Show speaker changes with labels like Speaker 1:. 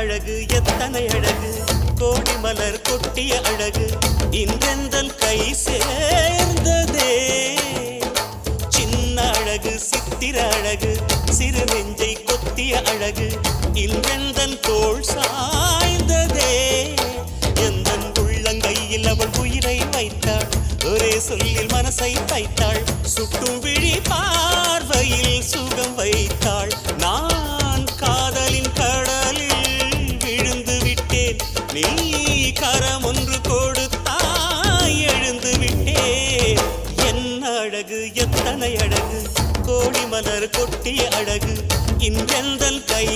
Speaker 1: அழகு எத்தனை அழகு கோடி மலர் கொட்டிய அழகு இன்றெந்தன் கை சேர்ந்ததே சின்ன அழகு சித்திர அழகு சிறு நெஞ்சை கொத்திய அழகு இன்றெந்தன் தோள் சாய்ந்ததே எந்தன் உள்ளங்கையில் அவள் உயிரை வைத்தாள் ஒரே சொல்லில் மனசை தைத்தாள் சுட்டும் விழி பார்வையில் சுகம் வைத்தாள் நான் காதலின் கடலில் விழுந்து விட்டேன் நீ கரம் ஒன்று கொடுத்தாய் எழுந்து விட்டேன் என்ன அழகு எத்தனை அழகு கோடி மலர் கொட்டிய அழகு இன்றெந்தன் கை